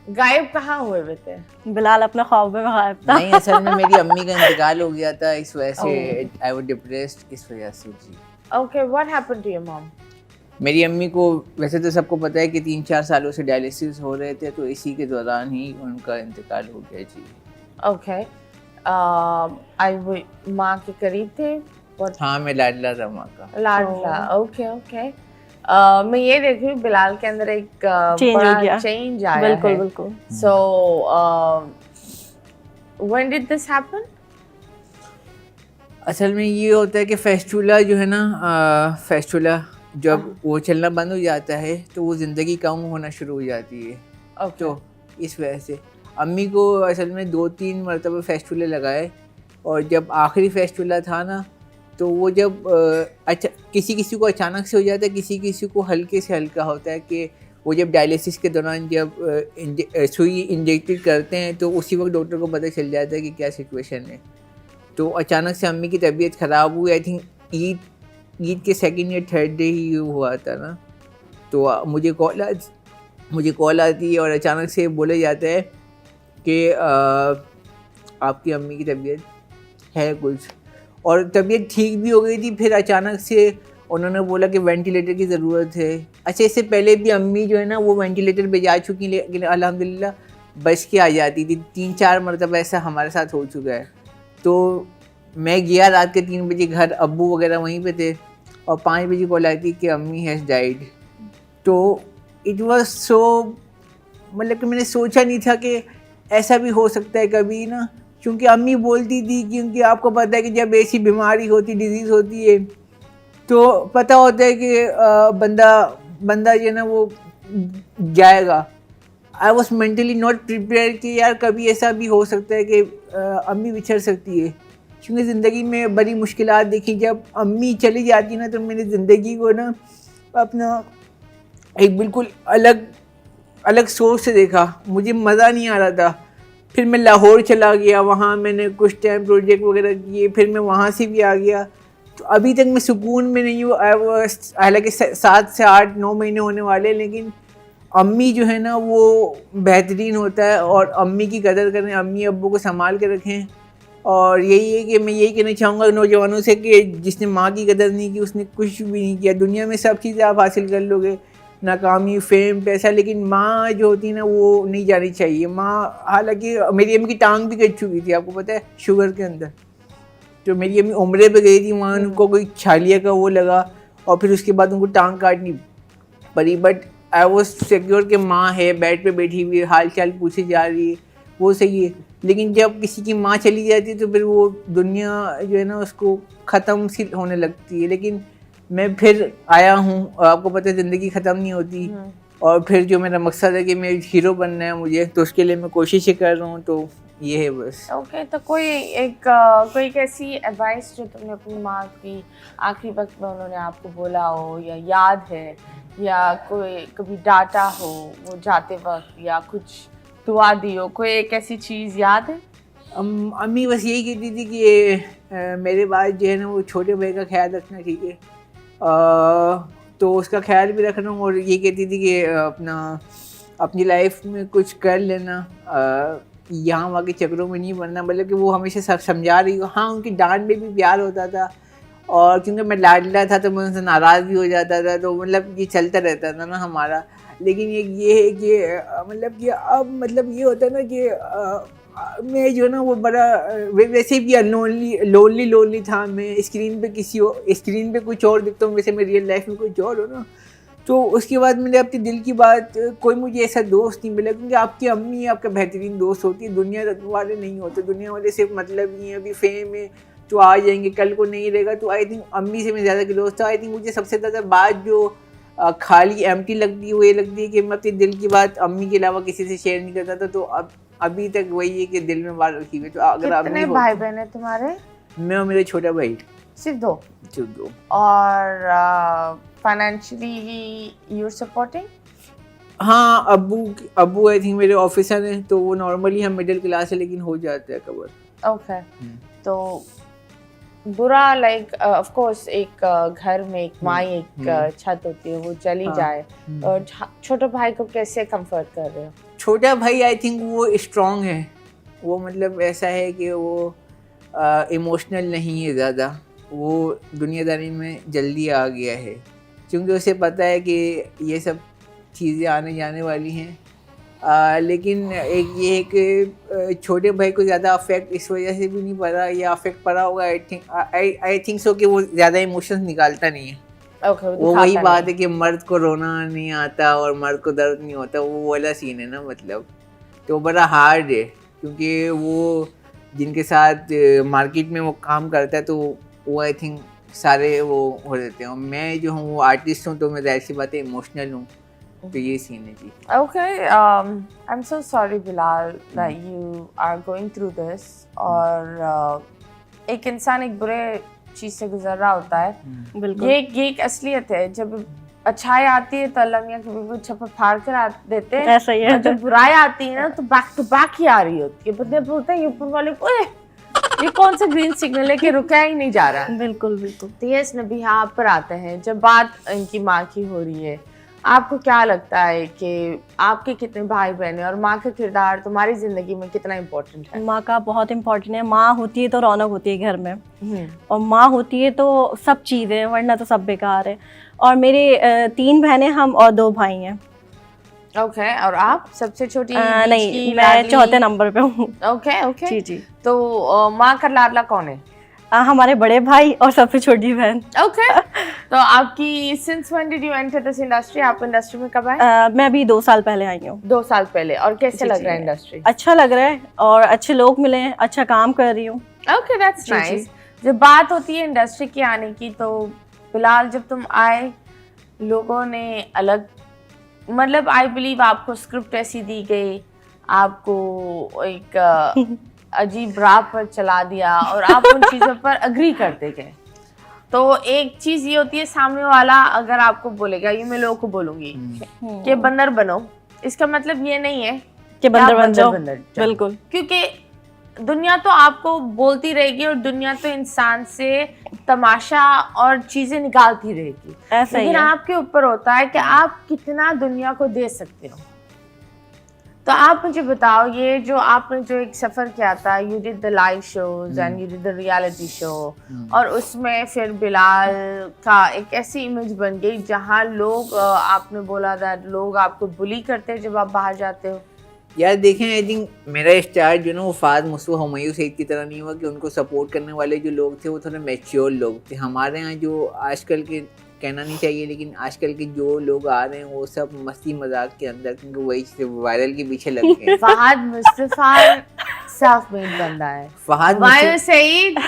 غائب کہاں ہوئے ہوئے تھے؟ بلال اپنے خواب میں غائب تھا. نہیں اصل میں میری امی کا انتقال ہو گیا تھا, اس وجہ سے آئی واز ڈپریسڈ, اس وجہ سے. جی okay, what happen to your mom? میری امی کو ویسے تو سب کو پتہ ہے کہ 3-4 سالوں سے ڈائلیسس ہو رہے تھے, تو اسی کے دوران ہی ان کا انتقال ہو گیا. جی اوکے, ماں کے قریب تھے؟ ہاں میں لاڈلا تھا ماں کا. لاڈلا, اوکے اوکے. میں یہ دیکھ رہی ہوں بلال کے اندر ایک بڑا چینج آیا ہے. بالکل بالکل. سو when did this happen؟ اصل میں یہ ہوتا ہے کہ فیسٹولا جو ہے نا, فیسٹولا جب وہ چلنا بند ہو جاتا ہے تو وہ زندگی کم ہونا شروع ہو جاتی ہے. تو اس وجہ سے امی کو اصل میں 2-3 مرتبہ فیسٹولے لگائے, اور جب آخری فیسٹولا تھا نا تو وہ جب کسی کو اچانک سے ہو جاتا ہے, کسی کو ہلکے سے ہلکا ہوتا ہے, کہ وہ جب ڈائلیسس کے دوران جب سوئی انجیکٹ کرتے ہیں تو اسی وقت ڈاکٹر کو پتہ چل جاتا ہے کہ کیا سچویشن ہے. تو اچانک سے امی کی طبیعت خراب ہوئی. آئی تھنک عید کے 2nd یا 3rd ڈے ہی ہوا تھا نا, تو مجھے کال آتی ہے اور اچانک سے بولا جاتا ہے کہ آپ کی امی کی طبیعت ہے کچھ, اور طبیعت ٹھیک بھی ہو گئی تھی. پھر اچانک سے انہوں نے بولا کہ وینٹیلیٹر کی ضرورت ہے. اچھا, اس سے پہلے بھی امی جو ہے نا وہ وینٹیلیٹر پہ جا چکی, لیکن الحمدللہ بچ کے آ جاتی تھی. 3-4 مرتبہ ایسا ہمارے ساتھ ہو چکا ہے. تو میں گیا رات کے 3 بجے گھر, ابو وغیرہ وہیں پہ تھے, اور 5 بجے کال آئی تھی کہ امی ہیز ڈائیڈ. تو اٹ واز سو, مطلب کہ میں نے سوچا نہیں تھا کہ ایسا بھی ہو سکتا ہے کبھی نا, کیونکہ امی بولتی تھی, کیونکہ آپ کو پتہ ہے کہ جب ایسی بیماری ہوتی, ڈیزیز ہوتی ہے, تو پتہ ہوتا ہے کہ بندہ جو ہے نا وہ جائے گا. I was mentally not prepare کہ یار کبھی ایسا بھی ہو سکتا ہے کہ امی بچھڑ سکتی ہے, کیونکہ زندگی میں بڑی مشکلات دیکھی. جب امی چلی جاتی نا تو میں نے زندگی کو نا اپنا ایک بالکل الگ سوچ سے دیکھا. مجھے مزہ نہیں آ رہا تھا. پھر میں لاہور چلا گیا, وہاں میں نے کچھ ٹائم پروجیکٹ وغیرہ کیے, پھر میں وہاں سے بھی آ گیا. تو ابھی تک میں سکون میں نہیں ہوں. حالانکہ 7 سے 8-9 مہینے ہونے والے, لیکن امی جو ہے نا وہ بہترین ہوتا ہے, اور امی کی قدر کریں, امی ابو کو سنبھال کے رکھیں. اور یہی ہے کہ میں یہی کہنا چاہوں گا نوجوانوں سے کہ جس نے ماں کی قدر نہیں کی اس نے کچھ بھی نہیں کیا. دنیا میں سب چیزیں آپ حاصل کر لو گے, ناکامی, فیم, پیسہ, لیکن ماں جو ہوتی ہے نا وہ نہیں جانی چاہیے. ماں, حالانکہ میری امی کی ٹانگ بھی کٹ چکی تھی, آپ کو پتہ ہے, شوگر کے اندر. تو میری امی عمرے پہ گئی تھی, وہاں ان کو کوئی چھالیا کا وہ لگا, اور پھر اس کے بعد ان کو ٹانگ کاٹنی پڑی. بٹ آئی واز سیکیور کہ ماں ہے, بیڈ پہ بیٹھی ہوئی, حال چال پوچھے جا رہی ہے, وہ صحیح ہے. لیکن جب کسی کی ماں چلی جاتی ہے تو پھر وہ دنیا جو ہے نا اس کو ختم سی ہونے لگتی ہے. لیکن میں پھر آیا ہوں, آپ کو پتہ ہے زندگی ختم نہیں ہوتی, اور پھر جو میرا مقصد ہے کہ میں ہیرو بننا ہے مجھے, تو اس کے لیے میں کوششیں کر رہا ہوں. تو یہ ہے بس. اوکے, تو کوئی ایک ایسی ایڈوائس جو تم نے اپنی ماں کی آخری وقت میں انہوں نے آپ کو بولا ہو, یا یاد ہے, یا کوئی کبھی ڈانٹا ہو وہ جاتے وقت, یا کچھ دعا دی ہو, کوئی ایک ایسی چیز یاد ہے؟ امی بس یہی کہتی تھی کہ میرے بعد جو ہے نا وہ چھوٹے بھائی کا خیال رکھنا, ٹھیک ہے, تو اس کا خیال بھی رکھنا. اور یہ کہتی تھی کہ اپنی لائف میں کچھ کر لینا, یہاں وہاں کے چکروں میں نہیں پڑنا. مطلب کہ وہ ہمیشہ سب سمجھا رہی ہو. ہاں, ان کی ڈانٹ میں بھی پیار ہوتا تھا, اور کیونکہ میں لاڈلا تھا تو میں ان سے ناراض بھی ہو جاتا تھا, تو مطلب یہ چلتا رہتا تھا نا ہمارا. لیکن یہ ہے کہ مطلب کہ اب مطلب یہ ہوتا ہے نا کہ میں جو ہے نا وہ بڑا ویسے بھی لونلی تھا. میں اسکرین پہ کچھ اور دکھتا ہوں, ویسے میں ریئل لائف میں کچھ اور ہو نا. تو اس کے بعد میں نے اپنے دل کی بات, کوئی مجھے ایسا دوست نہیں ملا, کیونکہ آپ کی امی آپ کا بہترین دوست ہوتی ہے. دنیا والے نہیں ہوتے, دنیا والے صرف مطلب نہیں ہے, ابھی فیم ہے تو آ جائیں گے, کل کو نہیں رہے گا. تو آئی تھنک امی سے میں زیادہ کلوز تھا. آئی تھنک مجھے سب سے زیادہ بات جو خالی ایمٹی لگتی ہے وہ یہ لگتی ہے کہ میں اپنے دل کی بات امی کے علاوہ کسی سے شیئر نہیں کرتا تھا. تو ابھی تک وہی ہے کہ دل میں بات رکھی ہوئی. تو اگر کتنے بھائی بہن ہیں تمہارے؟ میں اور میرا چھوٹا بھائی, صرف 2. اور فائنینشلی یو سپورٹنگ؟ ہاں, ابو آئی تھنک میرے آفیسر ہیں, تو وہ نارملی ہم مڈل کلاس ہے لیکن ہو جاتا ہے کور. اوکے, تو برا لائک آف کورس ایک گھر میں ایک ماں ایک چھت ہوتی ہے, وہ چلی جائے, اور چھوٹے بھائی کو کیسے کمفرٹ کر رہے ہو؟ چھوٹا بھائی آئی تھنک وہ اسٹرانگ ہے, وہ مطلب ایسا ہے کہ وہ ایموشنل نہیں ہے زیادہ, وہ دنیا داری میں جلدی آ گیا ہے کیونکہ اسے پتہ ہے کہ یہ سب چیزیں آنے جانے والی ہیں. لیکن ایک یہ ہے کہ چھوٹے بھائی کو زیادہ افیکٹ اس وجہ سے بھی نہیں پڑا, یا افیکٹ پڑا ہوگا آئی تھنک سو کہ وہ زیادہ ایموشنز نکالتا نہیں ہے. وہ وہی بات ہے کہ مرد کو رونا نہیں آتا اور مرد کو درد نہیں ہوتا, وہ والا سین ہے نا مطلب. تو بڑا ہارڈ ہے کیونکہ وہ جن کے ساتھ مارکیٹ میں وہ کام کرتا ہے تو وہ آئی تھنک سارے وہ ہو جاتے ہیں. اور میں جو ہوں وہ آرٹسٹ ہوں تو میں ظاہر سی بات ہے ایموشنل ہوں, تو یہ سین ہے جی. Okay, I'm so sorry Bilal that you are going through this. اور ایک انسان ایک برے چیز سے گزر رہا ہوتا ہے, بالکل یہ ایک اصلیت ہے. جب اچھائی آتی ہے تو اللہ میاں کبھی وہ چھپا پھاڑ کر دیتے ہیں, ایسا ہی ہے. اور جب برائی آتی ہے نا تو بیک ٹو بیک ہی آ رہی ہوتی ہے. بندے بولتے ہیں یہ اوپر والے کو یہ کون سا گرین سگنل ہے کہ رکا ہی نہیں جا رہا. بالکل بالکل. تو یس نبیہا آپ پر آتے ہیں. جب بات ان کی ماں کی ہو رہی ہے, آپ کو کیا لگتا ہے کہ آپ کے کتنے بھائی بہن ہیں اور ماں کا کردار تمہاری زندگی میں کتنا امپورٹنٹ ہے؟ ماں کا بہت امپورٹنٹ ہے. ماں ہوتی ہے تو رونق ہوتی ہے گھر میں, اور ماں ہوتی ہے تو سب چیزیں, ورنہ تو سب بیکار ہے. اور میرے 3 بہنیں ہم اور 2 بھائی ہیں. اوکے, اور آپ سب سے چھوٹی؟ نہیں, میں 4تھے نمبر پہ ہوں. اوکے اوکے جی جی. تو ماں کا لاڈلا کون ہے؟ ہمارے بڑے بھائی اور سب سے چھوٹی بہن. اوکے, تو آپ کی since when did you enter this industry? آپ انڈسٹری میں کب آئے؟ میں ابھی 2 سال پہلے آئی ہوں. 2 سال پہلے. اور کیسے لگ رہا ہے انڈسٹری؟ اچھا لگ رہا ہے اور اچھے لوگ ملے ہیں, اچھا کام کر رہی ہوں. Okay, that's nice. جب بات ہوتی ہے انڈسٹری کی آنے کی تو بلال جب تم آئے لوگوں نے الگ مطلب آئی بلیو آپ کو اسکرپٹ ایسی دی گئی, آپ کو ایک عجیب راہ پر چلا دیا اور آپ ان چیزوں پر اگری کرتے گئے. تو ایک چیز یہ ہوتی ہے سامنے والا اگر آپ کو بولے گا, یہ میں لوگوں کو بولوں گی کہ بندر بنو, اس کا مطلب یہ نہیں ہے کہ بندر بن جاؤ. بالکل, کیونکہ دنیا تو آپ کو بولتی رہے گی اور دنیا تو انسان سے تماشا اور چیزیں نکالتی رہے گی. لیکن آپ کے اوپر ہوتا ہے کہ آپ کتنا دنیا کو دے سکتے ہو. تو آپ مجھے بتاؤ, یہ جو آپ نے جو ایک سفر کیا تھا, you did the live shows and you did the reality show, اور اس میں پھر بلال کا ایک ایسی امیج بن گئی جہاں لوگ آپ نے بولا تھا لوگ آپ کو بلی کرتے ہیں جب آپ باہر جاتے ہو. یار دیکھیں, آئی تھنک میرا اسٹارٹ جو نا وہ فہد مصطفیٰ ہمایوں سعید کی طرح نہیں ہوا کہ ان کو سپورٹ کرنے والے جو لوگ تھے وہ تھوڑے میچیور لوگ تھے. ہمارے یہاں جو آج کل کے, کہنا نہیں چاہیے لیکن آج کل کے جو لوگ آ رہے ہیں وہ سب مستی مذاق کے اندر, کیونکہ وہی وائرل کے پیچھے لگ گئے. فہد مصطفیٰ صاف میل بندہ ہے. فہد ہمایوں سعید